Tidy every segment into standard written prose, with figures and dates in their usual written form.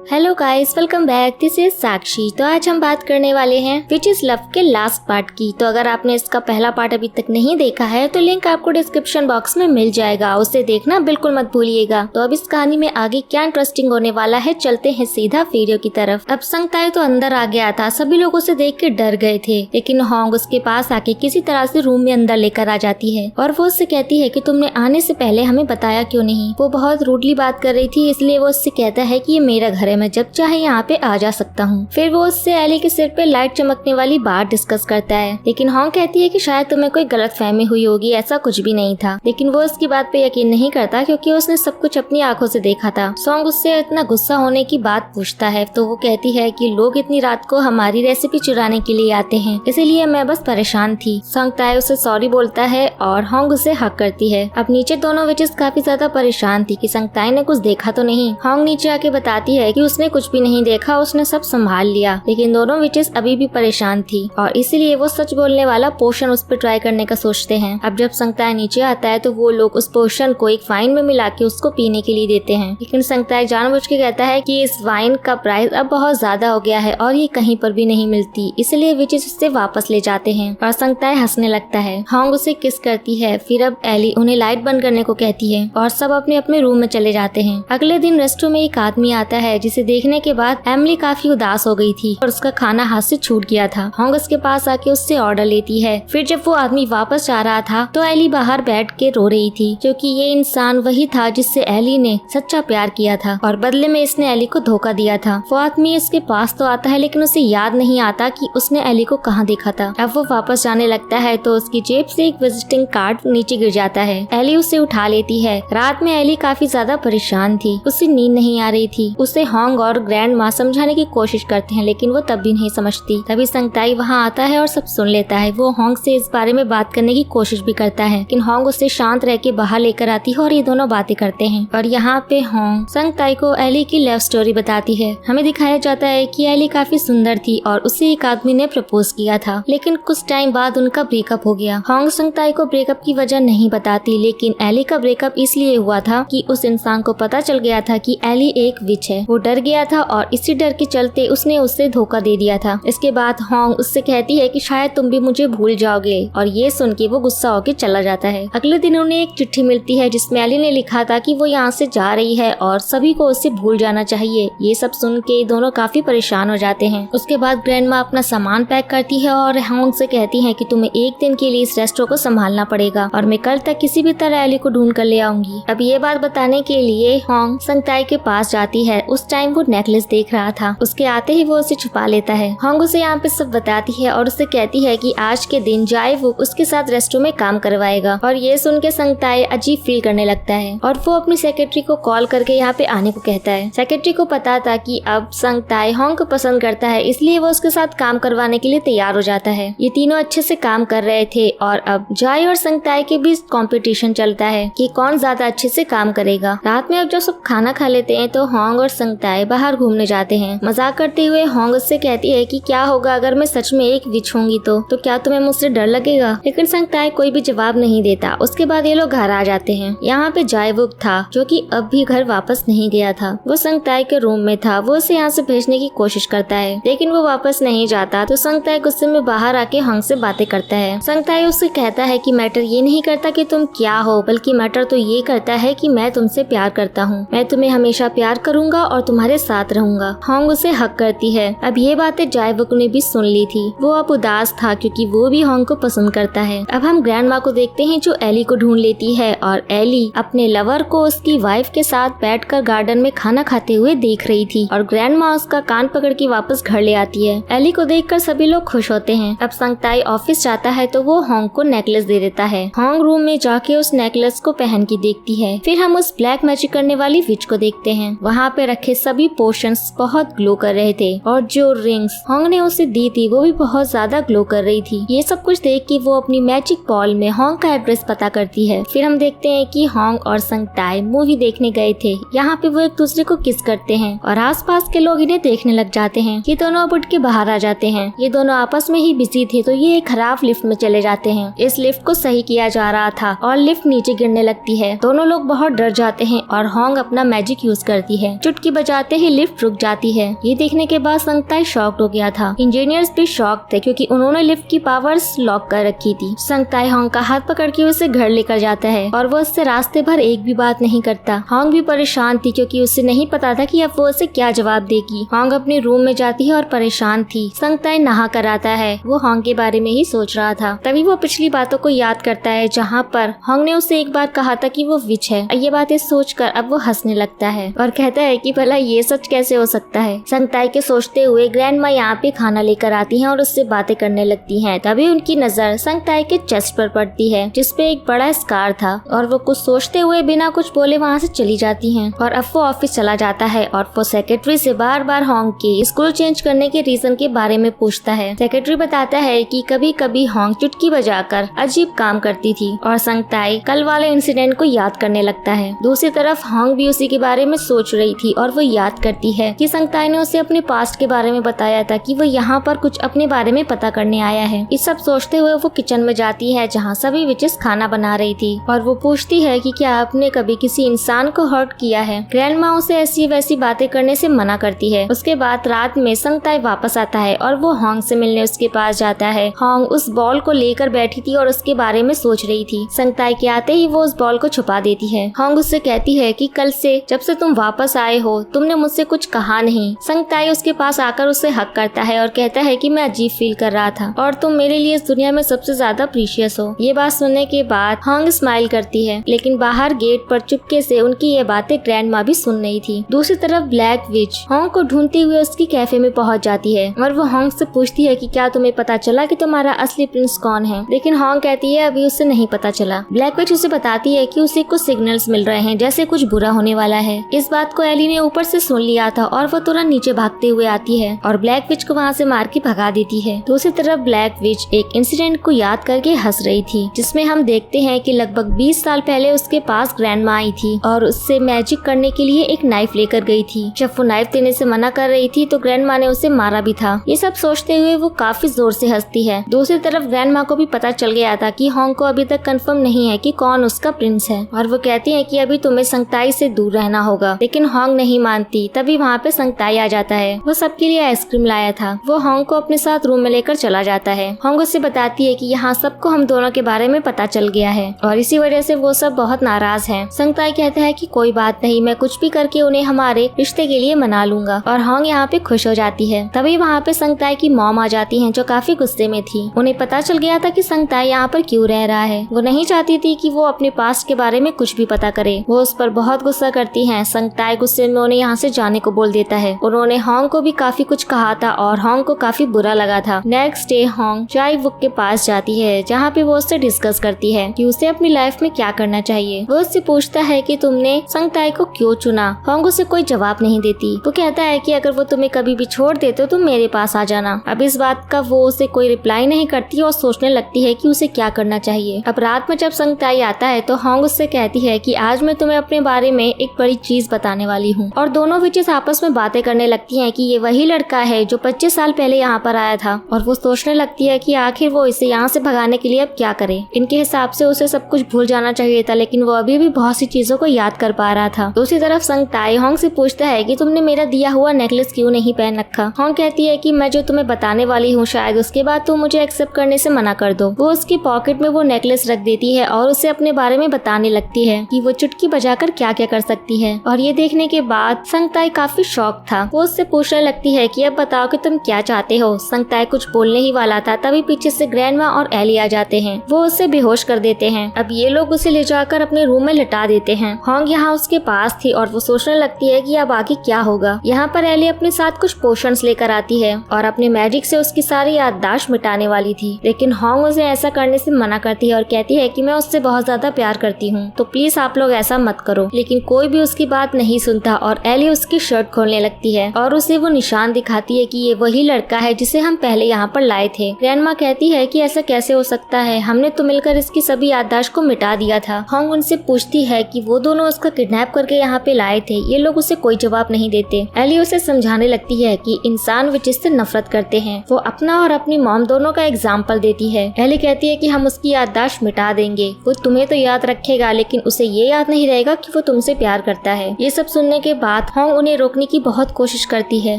Hello guys, welcome back. This is Sakshi. तो आज हम बात करने वाले हैं विच इज लव के लास्ट पार्ट की। तो अगर आपने इसका पहला पार्ट अभी तक नहीं देखा है तो लिंक आपको डिस्क्रिप्शन बॉक्स में मिल जाएगा, उसे देखना बिल्कुल मत भूलिएगा। तो अब इस कहानी में आगे क्या इंटरेस्टिंग होने वाला है, चलते हैं सीधा वीडियो की तरफ। अब संगताई तो अंदर आ गया था, सभी लोग उसे देख के डर गए थे, लेकिन होंग उसके पास आके किसी तरह से रूम में अंदर लेकर आ जाती है और वो उससे कहती है कि तुमने आने से पहले हमें बताया क्यों नहीं। वो बहुत रूडली बात कर रही थी, इसलिए वो उससे कहता है कि ये मेरा घर है, मैं जब चाहे यहाँ पे आ जा सकता हूँ। फिर वो उससे एली के सिर पे लाइट चमकने वाली बात डिस्कस करता है, लेकिन होंग कहती है कि शायद तुम्हें कोई गलतफहमी हुई होगी, ऐसा कुछ भी नहीं था। लेकिन वो उसकी बात पे यकीन नहीं करता क्योंकि उसने सब कुछ अपनी आंखों से देखा था। सॉन्ग उससे इतना गुस्सा होने की बात पूछता है तो वो कहती है कि लोग इतनी रात को हमारी रेसिपी चुराने के लिए आते हैं, इसीलिए मैं बस परेशान थी। संगताई उसे सॉरी बोलता है और होंग उसे हक करती है। अब नीचे दोनों विचेस काफी ज्यादा परेशान थी कि संगताई ने कुछ देखा तो नहीं। होंग नीचे आके बताती है कि उसने कुछ भी नहीं देखा, उसने सब संभाल लिया। लेकिन दोनों विचेस अभी भी परेशान थी और इसीलिए वो सच बोलने वाला पोशन उस पर ट्राई करने का सोचते हैं। अब जब संगताई नीचे आता है तो वो लोग उस पोशन को एक वाइन में मिला के उसको पीने के लिए देते हैं, लेकिन संगताई जानबूझ के कहता है कि इस वाइन का प्राइस अब बहुत ज्यादा हो गया है और ये कहीं पर भी नहीं मिलती, इसलिए विचेस इससे वापस ले जाते हैं और संगताई हंसने लगता है। होंग उसे किस करती है। फिर अब एली उन्हें लाइट बंद करने को कहती है और सब अपने अपने रूम में चले जाते हैं। अगले दिन रेस्टोरेंट में एक आदमी आता है जिसे देखने के बाद एमिली काफी उदास हो गई थी और उसका खाना हाथ से छूट गया था। होंग उसके पास आके उससे ऑर्डर लेती है। फिर जब वो आदमी वापस जा रहा था तो एली बाहर बैठ के रो रही थी, क्योंकि ये इंसान वही था जिससे एली ने सच्चा प्यार किया था और बदले में इसने एली को धोखा दिया था। वो आदमी इसके पास तो आता है लेकिन उसे याद नहीं आता कि उसने एली को कहाँ देखा था। अब वो वापस जाने लगता है तो उसकी जेब से एक विजिटिंग कार्ड नीचे गिर जाता है। एली उसे उठा लेती है। रात में एली काफी ज्यादा परेशान थी, उसे नींद नहीं आ रही थी। उसे होंग और ग्रैंड माँ समझाने की कोशिश करते हैं लेकिन वो तब भी नहीं समझती। तभी संगताई वहाँ आता है और सब सुन लेता है। वो होंग से इस बारे में बात करने की कोशिश भी करता है, लेकिन होंग उससे शांत रह के बाहर लेकर आती है और ये दोनों बातें करते हैं। और यहाँ पे होंग संगताई को एली की लव स्टोरी बताती है। हमें दिखाया जाता है कि एली काफी सुंदर थी और उसे एक आदमी ने प्रपोज किया था, लेकिन कुछ टाइम बाद उनका ब्रेकअप हो गया। होंग संगताई को ब्रेकअप की वजह नहीं बताती, लेकिन एली का ब्रेकअप इसलिए हुआ था कि उस इंसान को पता चल गया था कि एली एक विच है। वो डर गया था और इसी डर के चलते उसने उससे धोखा दे दिया था। इसके बाद होंग उससे कहती है कि शायद तुम भी मुझे भूल जाओगे और ये सुन के वो गुस्सा होकर चला जाता है। अगले दिन उन्हें एक चिट्ठी मिलती है जिसमें एली ने लिखा था कि वो यहाँ से जा रही है और सभी को उससे भूल जाना चाहिए। ये सब सुन के दोनों काफी परेशान हो जाते हैं। उसके बाद ग्रैंड माँ अपना सामान पैक करती है और होंग से कहती है कि तुम्हें एक दिन के लिए इस रेस्टोरेंट को संभालना पड़ेगा और मैं कल तक किसी भी तरह एली को ढूंढ कर ले आऊंगी। अब ये बात बताने के लिए होंग संगताई के पास जाती है। उस टाइम वो नेकलेस देख रहा था, उसके आते ही वो उसे छुपा लेता है। होंग उसे यहाँ पे सब बताती है और उससे कहती है कि आज के दिन जाए वो उसके साथ रेस्टोरेंट में काम करवाएगा और ये सुन के संगताई अजीब फील करने लगता है और वो अपनी सेक्रेटरी को कॉल करके यहाँ पे आने को कहता है। सेक्रेटरी को पता था कि अब संगताई होंग को पसंद करता है, इसलिए वो उसके साथ काम करवाने के लिए तैयार हो जाता है। ये तीनों अच्छे से काम कर रहे थे और अब जाए और संगताई के बीच कंपटीशन चलता है कि कौन ज्यादा अच्छे से काम करेगा। रात में अब जब सब खाना खा लेते हैं तो होंग और संगताई बाहर घूमने जाते हैं। मजाक करते हुए होंग उससे कहती है कि क्या होगा अगर मैं सच में एक विच होंगी तो क्या तुम्हें मुझसे डर लगेगा। लेकिन संगताई कोई भी जवाब नहीं देता। उसके बाद ये लोग घर आ जाते हैं। यहाँ पे जायवुक था जो कि अब भी घर वापस नहीं गया था। वो संगताई के रूम में था। वो उसे यहाँ से भेजने की कोशिश करता है लेकिन वो वापस नहीं जाता तो संगताई गुस्से में बाहर आके होंग से बातें करता है। संगताई उससे कहता है कि मैटर ये नहीं करता कि तुम क्या हो, बल्कि मैटर तो ये करता है कि मैं तुमसे प्यार करता हूँ। मैं तुम्हें हमेशा प्यार करूंगा और तुम्हारे साथ रहूंगा। होंग उसे हक करती है। अब ये बातें जायवुक ने भी सुन ली थी। वो अब उदास था क्योंकि वो भी होंग को पसंद करता है। अब हम ग्रैंड माँ को देखते हैं जो एली को ढूंढ लेती है और एली अपने लवर को उसकी वाइफ के साथ बैठकर गार्डन में खाना खाते हुए देख रही थी और ग्रैंड माँ उसका कान पकड़ के वापस घर ले आती है। एली को देखकर सभी लोग खुश होते हैं। अब संगताई ऑफिस जाता है तो वो होंग को नेकलेस दे देता है। होंग रूम में जाके उस नेकलेस को पहन के देखती है। फिर हम उस ब्लैक मैजिक करने वाली विच को देखते हैं। वहाँ पे रखे सभी पोशंस बहुत ग्लो कर रहे थे और जो रिंग्स होंग ने उसे दी थी वो भी बहुत ज्यादा ग्लो कर रही थी। ये सब कुछ देख के वो अपनी मैजिक बॉल में होंग का एड्रेस पता करती है। फिर हम देखते हैं कि होंग और संगताई मूवी देखने गए थे। यहाँ पे वो एक दूसरे को किस करते हैं और आसपास के लोग इन्हें देखने लग जाते हैं। ये दोनों अब उठ के बाहर आ जाते हैं। ये दोनों आपस में ही बिजी थे तो ये एक खराब लिफ्ट में चले जाते हैं। इस लिफ्ट को सही किया जा रहा था और लिफ्ट नीचे गिरने लगती है। दोनों लोग बहुत डर जाते हैं और होंग अपना मैजिक यूज करती है। चुटकी बजा जाते ही लिफ्ट रुक जाती है। ये देखने के बाद संगताई शॉक्ड हो गया था। इंजीनियर्स भी शॉक थे क्योंकि उन्होंने लिफ्ट की पावर्स लॉक कर रखी थी। संगताई होंग का हाथ पकड़ के उसे घर लेकर जाता है और वो उससे रास्ते भर एक भी बात नहीं करता। होंग भी परेशान थी क्योंकि उसे नहीं पता था कि अब वो उसे क्या जवाब देगी। होंग अपने रूम में जाती है और परेशान थी। संगताई नहा कर आता है। वो होंग के बारे में ही सोच रहा था। तभी वो पिछली बातों को याद करता है जहाँ पर होंग ने उसे एक बार कहा था कि वो विच है। ये बातें सोचकर अब वो हंसने लगता है और कहता है कि भला ये सच कैसे हो सकता है। संगताई के सोचते हुए ग्रैंड माँ यहाँ पे खाना लेकर आती हैं और उससे बातें करने लगती हैं। तभी उनकी नजर संगताई के चेस्ट पर पड़ती है जिसपे एक बड़ा स्कार था और वो कुछ सोचते हुए बिना कुछ बोले वहाँ से चली जाती हैं। और अब वो ऑफिस चला जाता है और वो सेक्रेटरी से बार बार होंग के स्कूल चेंज करने के रीजन के बारे में पूछता है। सेक्रेटरी बताता है कि कभी कभी होंग चुटकी बजाकर अजीब काम करती थी और संगताई कल वाले इंसिडेंट को याद करने लगता है। दूसरी तरफ होंग भी उसी के बारे में सोच रही थी और वो याद करती है कि संगताई ने उसे अपने पास्ट के बारे में बताया था कि वो यहाँ पर कुछ अपने बारे में पता करने आया है। इस सब सोचते हुए वो किचन में जाती है जहाँ सभी विचेस खाना बना रही थी और वो पूछती है कि क्या आपने कभी किसी इंसान को हर्ट किया है। ग्रैंड माँ उसे ऐसी वैसी बातें करने से मना करती है। उसके बाद रात में संगताई वापस आता है और वो होंग से मिलने उसके पास जाता है। होंग उस बॉल को लेकर बैठी थी और उसके बारे में सोच रही थी। संगताई के आते ही वो उस बॉल को छुपा देती है। होंग उससे कहती है कि कल से जब से तुम वापस आए हो तुमने मुझसे कुछ कहा नहीं। संगताई उसके पास आकर उसे हक करता है और कहता है कि मैं अजीब फील कर रहा था और तुम मेरे लिए इस दुनिया में सबसे ज्यादा प्रीशियस हो। ये बात सुनने के बाद होंग स्माइल करती है लेकिन बाहर गेट पर चुपके से उनकी ये बातें ग्रैंड माँ भी सुन रही थी। दूसरी तरफ ब्लैक विच होंग को ढूंढते हुए उसकी कैफे में पहुंच जाती है और वो होंग से पूछती है कि क्या तुम्हें पता चला कि तुम्हारा असली प्रिंस कौन है। लेकिन होंग कहती है अभी उसे नहीं पता चला। ब्लैक विच उसे बताती है कि उसे कुछ सिग्नल्स मिल रहे हैं जैसे कुछ बुरा होने वाला है। इस बात को एली ने ऊपर से सुन लिया था और वो तुरंत नीचे भागते हुए आती है और ब्लैक विच को वहाँ से मार के भगा देती है। दूसरी तरफ ब्लैक विच एक इंसिडेंट को याद करके हंस रही थी जिसमें हम देखते हैं कि लगभग 20 साल पहले उसके पास ग्रैंड माँ आई थी और उससे मैजिक करने के लिए एक नाइफ लेकर गई थी। जब वो नाइफ देने से मना कर रही थी तो ग्रैंड माँ ने उसे मारा भी था। ये सब सोचते हुए वो काफी जोर से हंसती है। दूसरी तरफ ग्रैंड माँ को भी पता चल गया था कि होंग को अभी तक कंफर्म नहीं है कि कौन उसका प्रिंस है और वो कहती है कि अभी तुम्हें संगताई से दूर रहना होगा। लेकिन होंग नहीं मानती। तभी वहाँ पे संगताई आ जाता है। वो सबके लिए आइसक्रीम लाया था। वो होंग को अपने साथ रूम में लेकर चला जाता है। होंग उससे बताती है कि यहाँ सबको हम दोनों के बारे में पता चल गया है और इसी वजह से वो सब बहुत नाराज हैं। संगताई कहता है कि कोई बात नहीं, मैं कुछ भी करके उन्हें हमारे रिश्ते के लिए मना लूंगा और होंग यहाँ पे खुश हो जाती है। तभी वहाँ पे संगताई की मॉम आ जाती है जो काफी गुस्से में थी। उन्हें पता चल गया था कि संगताई यहाँ पर क्यों रह रहा है। वो नहीं चाहती थी कि वो अपने पास्ट के बारे में कुछ भी पता करे। वो उस पर बहुत गुस्सा करती है। संगताई गुस्से में उन्हें यहाँ से जाने को बोल देता है। उन्होंने होंग को भी काफी कुछ कहा था और होंग को काफी बुरा लगा था। नेक्स्ट डे होंग चाय वुक के पास जाती है जहाँ पे वो उससे डिस्कस करती है कि उसे अपनी लाइफ में क्या करना चाहिए। वो उससे पूछता है कि तुमने संगताई को क्यों चुना। होंग उसे कोई जवाब नहीं देती। वो कहता है कि अगर वो तुम्हें कभी भी छोड़ दे तो तुम मेरे पास आ जाना। अब इस बात का वो उसे कोई रिप्लाई नहीं करती और सोचने लगती है कि उसे क्या करना चाहिए। अब रात में जब संगताई आता है तो होंग उससे कहती है कि आज मैं तुम्हें अपने बारे में एक बड़ी चीज बताने वाली हूँ और दोनों विचेस आपस में बातें करने लगती हैं कि ये वही लड़का है जो 25 साल पहले यहाँ पर आया था और वो सोचने लगती है कि आखिर वो इसे यहाँ से भगाने के लिए अब क्या करे। इनके हिसाब से उसे सब कुछ भूल जाना चाहिए था लेकिन वो अभी भी बहुत सी चीजों को याद कर पा रहा था। दूसरी तरफ संगताई होंग से पूछता है कि तुमने मेरा दिया हुआ नेकलेस क्यों नहीं पहन रखा। होंग कहती है कि मैं जो तुम्हें बताने वाली हूँ शायद उसके बाद तुम मुझे एक्सेप्ट करने से मना कर दो। वो उसकी पॉकेट में वो नेकलेस रख देती है और उसे अपने बारे में बताने लगती है कि वो चुटकी बजाकर क्या क्या कर सकती है। और ये देखने के बाद संगताई काफी शॉक था। वो उससे पूछने लगती है कि अब बताओ कि तुम क्या चाहते हो। संगताई कुछ बोलने ही वाला था तभी पीछे से ग्रैंडमा और एली आ जाते हैं। वो उसे बेहोश कर देते हैं। अब ये लोग उसे ले जाकर अपने रूम में लिटा देते हैं। होंग यहाँ उसके पास थी और वो सोचने लगती है कि अब आगे क्या होगा। यहाँ पर एली अपने साथ कुछ पोशंस लेकर आती है और अपने मैजिक से उसकी सारी याददाश्त मिटाने वाली थी। लेकिन होंग उसे ऐसा करने से मना करती है और कहती है कि मैं उससे बहुत ज्यादा प्यार करती हूँ तो प्लीज आप लोग ऐसा मत करो। लेकिन कोई भी उसकी बात नहीं सुनता और एली उसकी शर्ट खोलने लगती है और उसे वो निशान दिखाती है कि ये वही लड़का है जिसे हम पहले यहाँ पर लाए थे। ग्रैंडमा कहती है कि ऐसा कैसे हो सकता है, हमने तो मिलकर इसकी सभी याददाश्त को मिटा दिया था। होंग उनसे पूछती है कि वो दोनों उसका किडनैप करके यहाँ पे लाए थे। ये लोग उसे कोई जवाब नहीं देते। एली उसे समझाने लगती है कि इंसान विचेस से नफरत करते हैं। वो अपना और अपनी मॉम दोनों का एग्जाम्पल देती है। एली कहती है कि हम उसकी याददाश्त मिटा देंगे। वो तुम्हें तो याद रखेगा लेकिन उसे ये याद नहीं रहेगा कि वो तुमसे प्यार करता है। ये सब सुनने के बाद बाद होंग उन्हें रोकने की बहुत कोशिश करती है,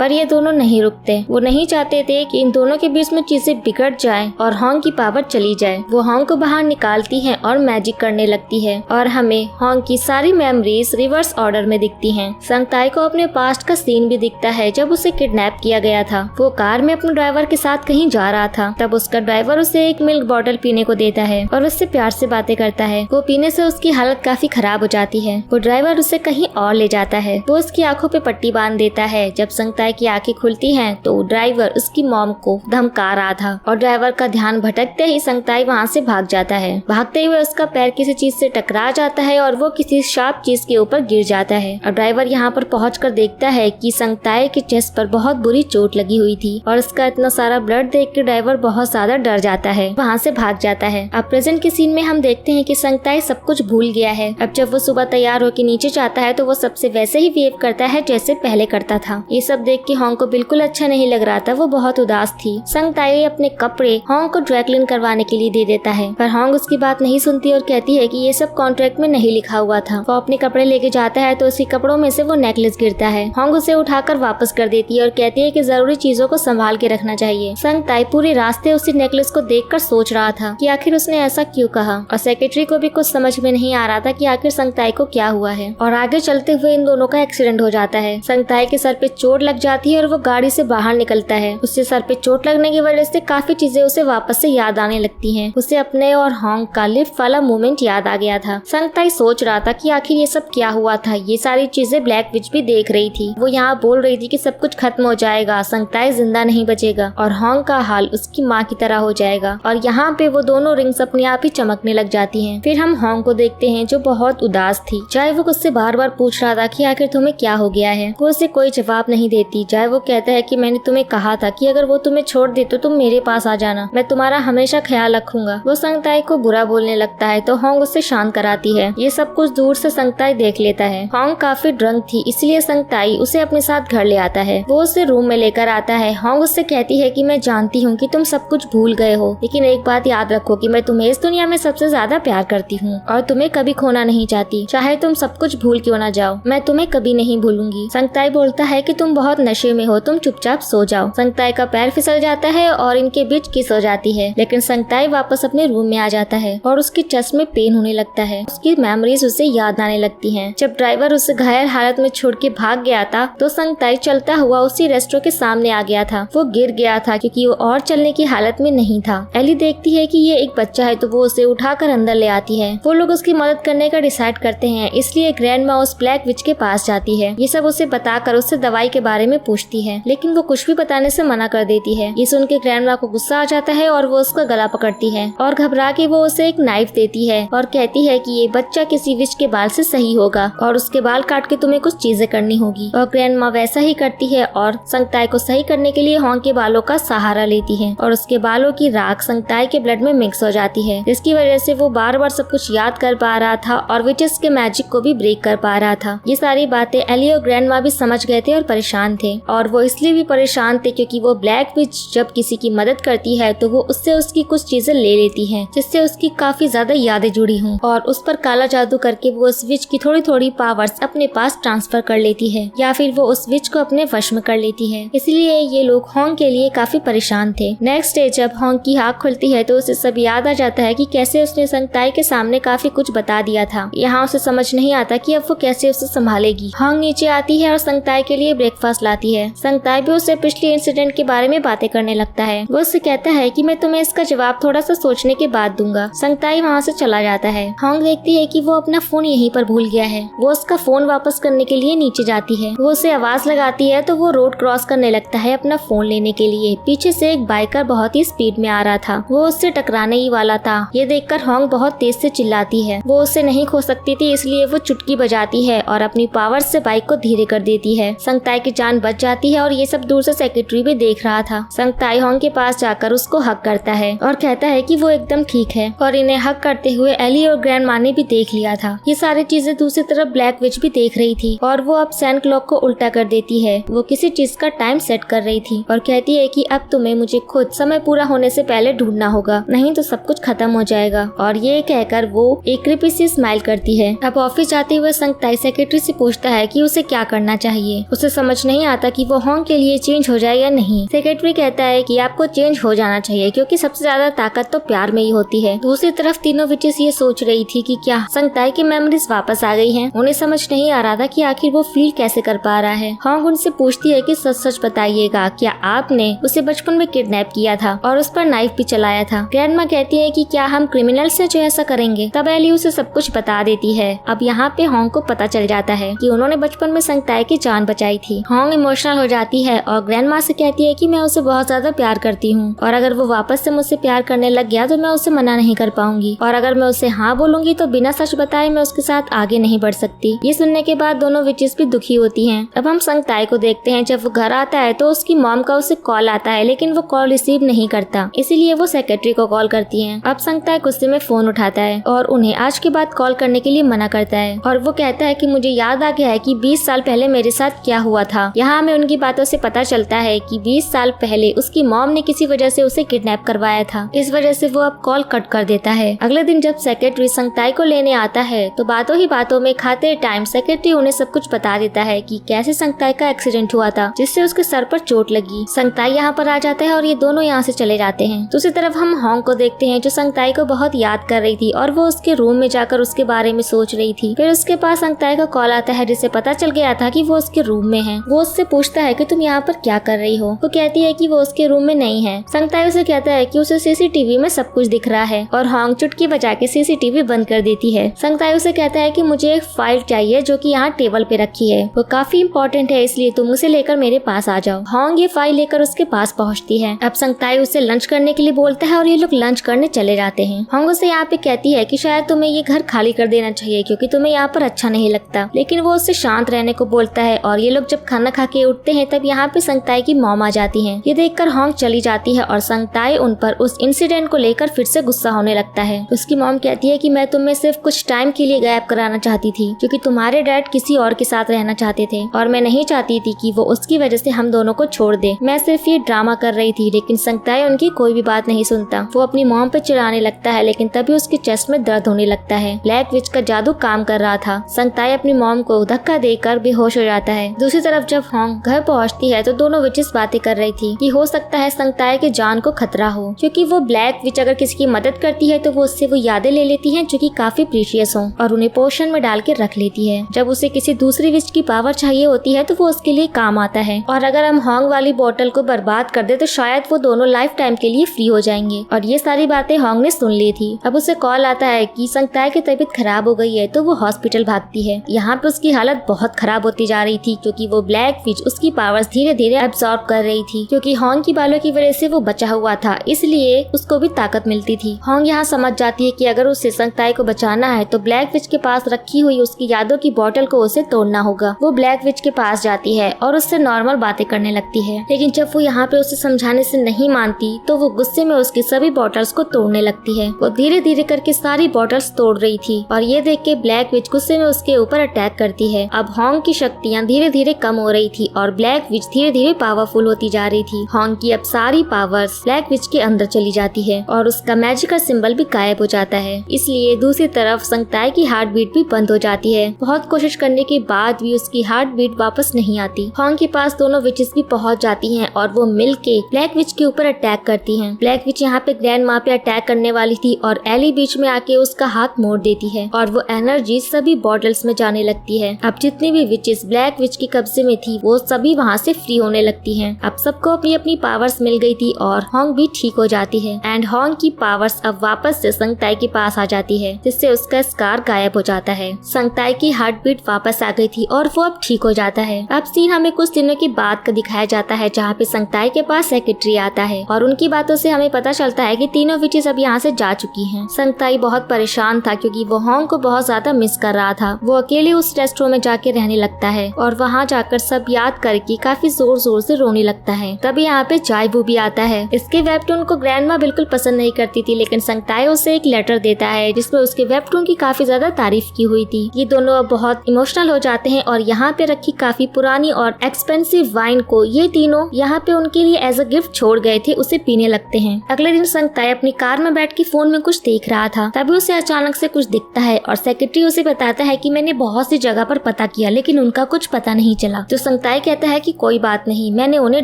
पर ये दोनों नहीं रुकते। वो नहीं चाहते थे कि इन दोनों के बीच में चीजें बिगड़ जाए और होंग की पावर चली जाए। वो होंग को बाहर निकालती है और मैजिक करने लगती है और हमें होंग की सारी मेमोरीज रिवर्स ऑर्डर में दिखती हैं। संगताई को अपने पास्ट का सीन भी दिखता है जब उसे किडनैप किया गया था। वो कार में अपने ड्राइवर के साथ कहीं जा रहा था, तब उसका ड्राइवर उसे एक मिल्क बॉटल पीने को देता है और उससे प्यार से बातें करता है। वो पीने से उसकी हालत काफी खराब हो जाती है। वो ड्राइवर उसे कहीं और ले जाता है। वो उसकी आंखों पे पट्टी बांध देता है। जब संगताई की आंखें खुलती हैं तो ड्राइवर उसकी मॉम को धमका रहा था और ड्राइवर का ध्यान भटकते ही संगताई वहाँ से भाग जाता है। भागते हुए उसका पैर किसी चीज से टकरा जाता है और वो किसी शार्प चीज के ऊपर गिर जाता है और ड्राइवर यहाँ पर पहुंचकर देखता है कि संगताई के चेस्ट पर बहुत बुरी चोट लगी हुई थी और उसका इतना सारा ब्लड देख के ड्राइवर बहुत ज्यादा डर जाता है, वहाँ से भाग जाता है। अब प्रेजेंट के सीन में हम देखते हैं कि संगताई सब कुछ भूल गया है। अब जब वो सुबह तैयार होकर नीचे जाता है तो वो सबसे वैसे ही वेव करता है जैसे पहले करता था। ये सब देख के होंग को बिल्कुल अच्छा नहीं लग रहा था। वो बहुत उदास थी। संगताई अपने कपड़े होंग को ड्राई क्लीन करवाने के लिए दे देता है, पर होंग उसकी बात नहीं सुनती और कहती है कि ये सब कॉन्ट्रैक्ट में नहीं लिखा हुआ था। वो अपने कपड़े लेके जाता है तो उसके कपड़ों में से वो नेकलेस गिरता है। होंग उसे उठाकर वापस कर देती है और कहती है कि जरूरी चीजों को संभाल के रखना चाहिए। संगताई पूरे रास्ते उसी नेकलेस को देखकर सोच रहा था कि आखिर उसने ऐसा क्यों कहा और सेक्रेटरी को भी कुछ समझ में नहीं आ रहा था कि आखिर संगताई को क्या हुआ है। और आगे चलते हुए इन दोनों का एक्सीडेंट हो जाता है। संगताई के सर पे चोट लग जाती है और वो गाड़ी से बाहर निकलता है। उससे सर पे चोट लगने की वजह से काफी चीजें उसे वापस से याद आने लगती हैं। उसे अपने और होंग का लिफ्ट वाला मोमेंट याद आ गया था। संगताई सोच रहा था कि आखिर ये सब क्या हुआ था। ये सारी चीजें ब्लैक विच भी देख रही थी। वो यहाँ बोल रही थी कि सब कुछ खत्म हो जाएगा, संगताई जिंदा नहीं बचेगा और होंग का हाल उसकी माँ की तरह हो जाएगा। और यहाँ पे वो दोनों रिंग्स अपने आप ही चमकने लग जाती हैं। फिर हम होंग को देखते हैं जो बहुत उदास थी। चाहे वो उससे बार बार पूछ रहा था कि आखिर तुम्हें क्या हो गया है, वो उसे कोई जवाब नहीं देती। चाहे वो कहता है कि मैंने तुम्हें कहा था कि अगर वो तुम्हें छोड़ दे तो तुम मेरे पास आ जाना, मैं तुम्हारा हमेशा ख्याल रखूंगा। वो संगताई को बुरा बोलने लगता है तो होंग उसे शांत कराती है। ये सब कुछ दूर से संगताई देख लेता है। होंग काफी ड्रंक थी, इसलिए संगताई उसे अपने साथ घर ले आता है। वो उसे रूम में लेकर आता है। होंग उससे कहती है कि मैं जानती हूँ कि तुम सब कुछ भूल गए हो, लेकिन एक बात याद रखो कि मैं तुम्हें इस दुनिया में सबसे ज्यादा प्यार करती हूँ और तुम्हें कभी खोना नहीं चाहती। चाहे तुम सब कुछ भूल क्यों ना जाओ, मैं तुम्हें कभी नहीं भूलूंगी। संगताई बोलता है कि तुम बहुत नशे में हो, तुम चुपचाप सो जाओ। संगताई का पैर फिसल जाता है और इनके बीच किस हो जाती है, लेकिन संगताई वापस अपने रूम में आ जाता है और उसके चेस्ट में पेन होने लगता है। उसकी मेमोरीज उसे याद आने लगती हैं। जब ड्राइवर उसे घायल हालत में छोड़ के भाग गया था तो संगताई चलता हुआ उसी रेस्टोरेंट के सामने आ गया था। वो गिर गया था क्योंकि वो और चलने की हालत में नहीं था। एली देखती है कि ये एक बच्चा है तो वो उसे उठाकर अंदर ले आती है। वो लोग उसकी मदद करने का डिसाइड करते हैं, इसलिए ग्रैंडमा उस ब्लैक विच के पास जाती है। ये सब उसे बताकर उससे दवाई के बारे में पूछती है, लेकिन वो कुछ भी बताने से मना कर देती है। ये सुन के ग्रैंडमा को गुस्सा आ जाता है और वो उसका गला पकड़ती है और घबरा के वो उसे एक नाइफ देती है और कहती है कि ये बच्चा किसी विच के बाल से सही होगा और उसके बाल काट के तुम्हें कुछ चीजें करनी होगी। और ग्रैंडमा वैसा ही करती है और संगताई को सही करने के लिए होंग के बालों का सहारा लेती है और उसके बालों की राख संगताई के ब्लड में मिक्स हो जाती है, जिसकी वजह से वो बार बार सब कुछ याद कर पा रहा था और विचेस के मैजिक को भी ब्रेक कर पा रहा था। ये सारी बातें एली और ग्रैंडमा भी समझ गए थे और परेशान थे। और वो इसलिए भी परेशान थे क्योंकि वो ब्लैक विच जब किसी की मदद करती है तो वो उससे उसकी कुछ चीजें ले लेती है, जिससे उसकी काफी ज्यादा यादें जुड़ी हों और उस पर काला जादू करके वो उस विच की थोड़ी थोड़ी पावर्स अपने पास ट्रांसफर कर लेती है या फिर वो उस विच को अपने वश में कर लेती है। इसलिए ये लोग होंग के लिए काफी परेशान थे। नेक्स्ट डे जब होंग की आँख खुलती है तो उसे सब याद आ जाता है कि कैसे उसने संगताई के सामने काफी कुछ बता दिया था। यहाँ उसे समझ नहीं आता कि अब वो कैसे उसे संभालेगी। होंग नीचे आती है और संगताई के लिए ब्रेकफास्ट लाती है। संगताई भी उससे पिछले इंसिडेंट के बारे में बातें करने लगता है। वो उससे कहता है कि मैं तुम्हें इसका जवाब थोड़ा सा सोचने के बाद दूंगा। संगताई वहाँ से चला जाता है। होंग देखती है कि वो अपना फोन यहीं पर भूल गया है। वो उसका फोन वापस करने के लिए नीचे जाती है। वो उसे आवाज लगाती है तो वो रोड क्रॉस करने लगता है अपना फोन लेने के लिए। पीछे से एक बाइकर बहुत ही स्पीड में आ रहा था। वो उससे टकराने ही वाला था। ये देखकर होंग बहुत तेज से चिल्लाती है। वो उससे नहीं खो सकती थी, इसलिए वो चुटकी बजाती है और अपनी पावर से बाइक को धीरे कर देती है। संगताई की जान बच जाती है और ये सब दूर से सेक्रेटरी भी देख रहा था। संगताई होंग के पास जाकर उसको हक करता है और कहता है कि वो एकदम ठीक है और इन्हें हक करते हुए एली और ग्रैंडमा ने भी देख लिया था। ये सारी चीजें दूसरी तरफ ब्लैक विच भी देख रही थी और वो अब सैन क्लॉक को उल्टा कर देती है। वो किसी चीज का टाइम सेट कर रही थी और कहती है कि अब तुम्हें मुझे खुद समय पूरा होने से पहले ढूंढना होगा, नहीं तो सब कुछ खत्म हो जाएगा। और ये कहकर वो एक क्रीपी सी स्माइल करती है। अब ऑफिस जाते हुए संगताई सेक्रेटरी से पूछता है है कि उसे क्या करना चाहिए। उसे समझ नहीं आता कि वो होंग के लिए चेंज हो जाए या नहीं। सेक्रेटरी कहता है कि आपको चेंज हो जाना चाहिए क्योंकि सबसे ज्यादा ताकत तो प्यार में ही होती है। दूसरी तरफ तीनों विचेस ये सोच रही थी कि क्या संगताई की मेमोरीज वापस आ गई हैं। उन्हें समझ नहीं आ रहा था कि आखिर वो फील कैसे कर पा रहा है। होंग उनसे पूछती है कि सच सच बताइएगा, क्या आपने उसे बचपन में किडनैप किया था और उस पर नाइफ भी चलाया था। ग्रैंडमा कहती है कि क्या हम क्रिमिनल्स हैं जो ऐसा करेंगे। तब एली उसे सब कुछ बता देती है। अब यहाँ पे होंग को पता चल जाता है कि उन्होंने बचपन में संगताई की जान बचाई थी। होंग इमोशनल हो जाती है और ग्रैंडमा से कहती है कि मैं उसे बहुत ज्यादा प्यार करती हूँ और अगर वो वापस से मुझसे प्यार करने लग गया तो मैं उसे मना नहीं कर पाऊंगी और अगर मैं उसे हाँ बोलूंगी तो बिना सच बताए मैं उसके साथ आगे नहीं बढ़ सकती। ये सुनने के बाद दोनों विचेस भी दुखी होती हैं। अब हम संगताई को देखते हैं। जब वो घर आता है तो उसकी मॉम का उसे कॉल आता है लेकिन वो कॉल रिसीव नहीं करता, इसीलिए वो सेक्रेटरी को कॉल करती है। अब संगताई गुस्से में फोन उठाता है और उन्हें आज के बाद कॉल करने के लिए मना करता है और वो कहता है कि मुझे याद आ गया है कि 20 साल पहले मेरे साथ क्या हुआ था। यहाँ हमें उनकी बातों से पता चलता है कि 20 साल पहले उसकी मॉम ने किसी वजह से उसे किडनैप करवाया था। इस वजह से वो अब कॉल कट कर देता है। अगले दिन जब सेक्रेटरी संगताई को लेने आता है तो बातों ही बातों में खाते टाइम सेक्रेटरी उन्हें सब कुछ बता देता है कि कैसे संगताई का एक्सीडेंट हुआ था जिससे उसके सर पर चोट लगी। संगताई यहाँ पर आ जाता है और ये दोनों यहाँ से चले जाते हैं। दूसरी तरफ हम होंग को देखते हैं जो संगताई को बहुत याद कर रही थी और वो उसके रूम में जाकर उसके बारे में सोच रही थी। फिर उसके पास संगताई का कॉल आता है जिससे पता चल गया था कि वो उसके रूम में है। वो उससे पूछता है कि तुम यहाँ पर क्या कर रही हो। वो कहती है कि वो उसके रूम में नहीं है। संगताई उसे कहता है कि उसे सीसीटीवी में सब कुछ दिख रहा है और होंग चुटकी बजा के सीसीटीवी बंद कर देती है। संगताई उसे कहता है कि मुझे एक फाइल चाहिए जो कि यहाँ टेबल पे रखी है, वो काफी इंपॉर्टेंट है इसलिए तुम उसे लेकर मेरे पास आ जाओ। होंग ये फाइल लेकर उसके पास पहुँचती है। अब संगताई उसे लंच करने के लिए बोलता है और ये लोग लंच करने चले जाते हैं। होंग उसे यहाँ पे कहती है कि शायद तुम्हें ये घर खाली कर देना चाहिए क्योंकि तुम्हें यहाँ पर अच्छा नहीं लगता, लेकिन वो उससे शांत रहने को बोलता है और ये लोग जब खाना खा के उठते हैं तब यहाँ पे संगताई की मॉम आ जाती है। ये देखकर होंग चली जाती है और संगताई उन पर उस इंसिडेंट को लेकर फिर से गुस्सा होने लगता है। उसकी मॉम कहती है कि मैं तुम्हें सिर्फ कुछ टाइम के लिए गायब कराना चाहती थी क्योंकि तुम्हारे डैड किसी और के साथ रहना चाहते थे और मैं नहीं चाहती थी कि वो उसकी वजह से हम दोनों को छोड़ दे। मैं सिर्फ ये ड्रामा कर रही थी। लेकिन संगताई उनकी कोई भी बात नहीं सुनता। वो अपनी मॉम पे चिढ़ाने लगता है लेकिन तभी उसके चेस्ट में दर्द होने लगता है। ब्लैक विच का जादू काम कर रहा था। संगताई अपनी मॉम को धक्का देकर बेहोश हो जाता है। दूसरी तरफ जब होंग घर पहुंचती है तो दोनों विचेस बातें कर रही थी कि हो सकता है संगताई की जान को खतरा हो क्योंकि वो ब्लैक विच अगर किसी की मदद करती है तो वो उससे वो यादें ले लेती है जो कि काफी प्रीशियस हो और उन्हें पोशन में डाल के रख लेती है। जब उसे किसी दूसरी विच की पावर चाहिए होती है तो वो उसके लिए काम आता है और अगर हम होंग वाली बोतल को बर्बाद कर दे तो शायद वो दोनों लाइफ टाइम के लिए फ्री हो जाएंगे। और ये सारी बातें होंग ने सुन ली थी। अब उसे कॉल आता है कि संगताई की तबीयत खराब हो गई है तो वो हॉस्पिटल भागती है। यहाँ पे उसकी हालत बहुत खराब होती जा रही थी क्योंकि वो ब्लैक विच उसकी पावर्स धीरे धीरे एब्सॉर्ब कर रही थी क्योंकि होंग की बालों की वजह से वो बचा हुआ था, इसलिए उसको भी ताकत मिलती थी। होंग यहाँ समझ जाती है कि अगर उसे संगताई को बचाना है तो ब्लैक विच के पास रखी हुई उसकी यादों की बोतल को उसे तोड़ना होगा। वो ब्लैक विच के पास जाती है और उससे नॉर्मल बातें करने लगती है, लेकिन जब वो यहाँ पे उसे समझाने से नहीं मानती तो वो गुस्से में उसकी सभी बॉटल्स को तोड़ने लगती है। वो धीरे धीरे करके सारी बॉटल्स तोड़ रही थी और ये देख के ब्लैक विच गुस्से में उसके ऊपर अटैक करती है। अब होंग की शक्तियाँ धीरे धीरे कम हो रही थी और ब्लैक विच धीरे धीरे पावरफुल होती जा रही थी। होंग की अब सारी पावर्स ब्लैक विच के अंदर चली जाती है और उसका मैजिकल सिंबल भी गायब हो जाता है। इसलिए दूसरी तरफ संगताई की हार्ट बीट भी बंद हो जाती है। बहुत कोशिश करने के बाद भी उसकी हार्ट बीट वापस नहीं आती। होंग के पास दोनों विचेस भी पहुंच जाती हैं और वो मिलके ब्लैक विच के ऊपर अटैक करती हैं। ब्लैक विच यहाँ पे ग्रैंड माँ पे अटैक करने वाली थी और एली बीच में आके उसका हाथ मोड़ देती है और वो एनर्जी सभी बॉटल्स में जाने लगती है। अब जितनी भी विचेस ब्लैक विच के कब्जे में थी वो सभी वहाँ से फ्री होने लगती हैं। अब सबको अपनी अपनी पावर्स मिल गई थी और होंग भी ठीक हो जाती है एंड होंग की पावर्स अब वापस से संगताई के पास आ जाती है जिससे उसका स्कार गायब हो जाता है। संगताई की हार्ट बीट वापस आ गई थी और वो अब ठीक हो जाता है। अब सीन हमें कुछ दिनों के बाद का दिखाया जाता है जहाँ पे संगताई के पास सेक्रेटरी आता है और उनकी बातों से हमें पता चलता है कि तीनों विचेस अब यहाँ से जा चुकी हैं। संगताई बहुत परेशान था क्योंकि वो होंग को बहुत ज्यादा मिस कर रहा था। वो अकेले उस रेस्टोरेंट में जाके रहने लगता है और वहाँ जाकर सब याद करके काफी जोर जोर से रोने लगता है। तभी यहाँ पे जायबू भी आता है। इसके वेबटून को ग्रैंडमा बिल्कुल पसंद नहीं करती थी, लेकिन संगताई उसे एक लेटर देता है जिसमें उसके वेबटून की काफी ज्यादा तारीफ की हुई थी। ये दोनों अब बहुत इमोशनल हो जाते हैं और यहाँ पे रखी काफी पुरानी और एक्सपेंसिव वाइन को ये तीनों यहाँ पे उनके लिए एज अ गिफ्ट छोड़ गए थे उसे पीने लगते हैं। अगले दिन संगताई अपनी कार में बैठ के फोन में कुछ देख रहा था, तभी उसे अचानक से कुछ दिखता है और सेक्रेटरी उसे बताता है कि मैंने बहुत सी जगह पर पता किया लेकिन उनका कुछ पता नहीं चला। तो संगताई कहता है कि कोई बात नहीं, मैंने उन्हें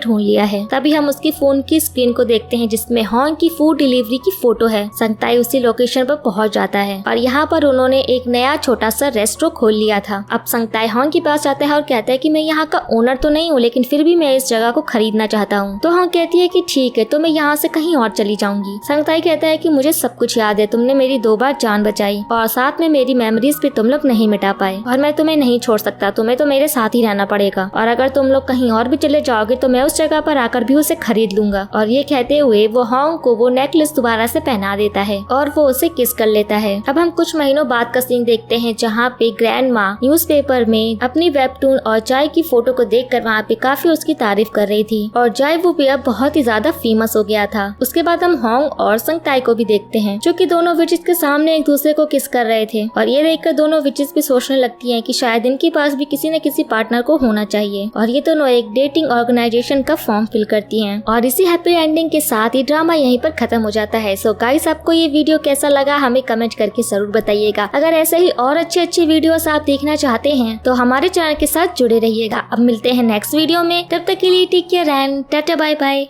ढूंढ लिया है। तभी हम उसकी फोन की स्क्रीन को देखते हैं जिसमें हॉन्ग की फूड डिलीवरी की फोटो है। संगताई उसी लोकेशन पर पहुंच जाता है और यहाँ पर उन्होंने एक नया छोटा सा रेस्टोरेंट खोल लिया था। अब संगताई हॉन्ग के पास जाता है और कहता है कि मैं यहाँ का ओनर तो नहीं हूँ लेकिन फिर भी मैं इस जगह को खरीदना चाहता हूँ। तो हॉन्ग कहती है कि ठीक है, तो मैं यहाँ से कहीं और चली जाऊंगी। संगताई कहता है कि मुझे सब कुछ याद है, तुमने मेरी 2 बार जान बचाई और साथ में मेरी मेमोरीज भी तुम लोग नहीं मिटा पाए और मैं तुम्हें नहीं छोड़ सकता, तुम्हें तो मेरे साथ ही रहना पड़ेगा और अगर तुम लोग कहीं और भी चले जाओगे तो मैं उस जगह पर आकर भी उसे खरीद लूंगा। और ये कहते हुए वो हॉन्ग को वो नेकलेस दोबारा से पहना देता है और वो उसे किस कर लेता है। अब हम कुछ महीनों बाद का सीन देखते हैं जहाँ पे ग्रैंड माँ न्यूज़पेपर में अपनी वेबटून और जाय की फोटो को देखकर वहाँ पे काफी उसकी तारीफ कर रही थी और जाय वो भी अब बहुत ही ज्यादा फेमस हो गया था। उसके बाद हम हॉन्ग और संगताई को भी देखते हैं जो कि दोनों विचेस के सामने एक दूसरे को किस कर रहे थे और ये देखकर दोनों विचेस भी सोचने लगती हैं कि शायद इनके पास भी किसी न किसी पार्टनर को होना चाहिए और ये दोनों एक डेटिंग ऑर्गेनाइजेशन का फॉर्म फिल करती हैं। और इसी हैप्पी एंडिंग के साथ ही ड्रामा यहीं पर खत्म हो जाता है। सो गाइस, आपको ये वीडियो कैसा लगा हमें कमेंट करके जरूर बताइएगा। अगर ऐसे ही और अच्छे वीडियोस आप देखना चाहते हैं तो हमारे चैनल के साथ जुड़े रहिएगा। अब मिलते हैं नेक्स्ट वीडियो में, तब तक के लिए take care and tata bye bye.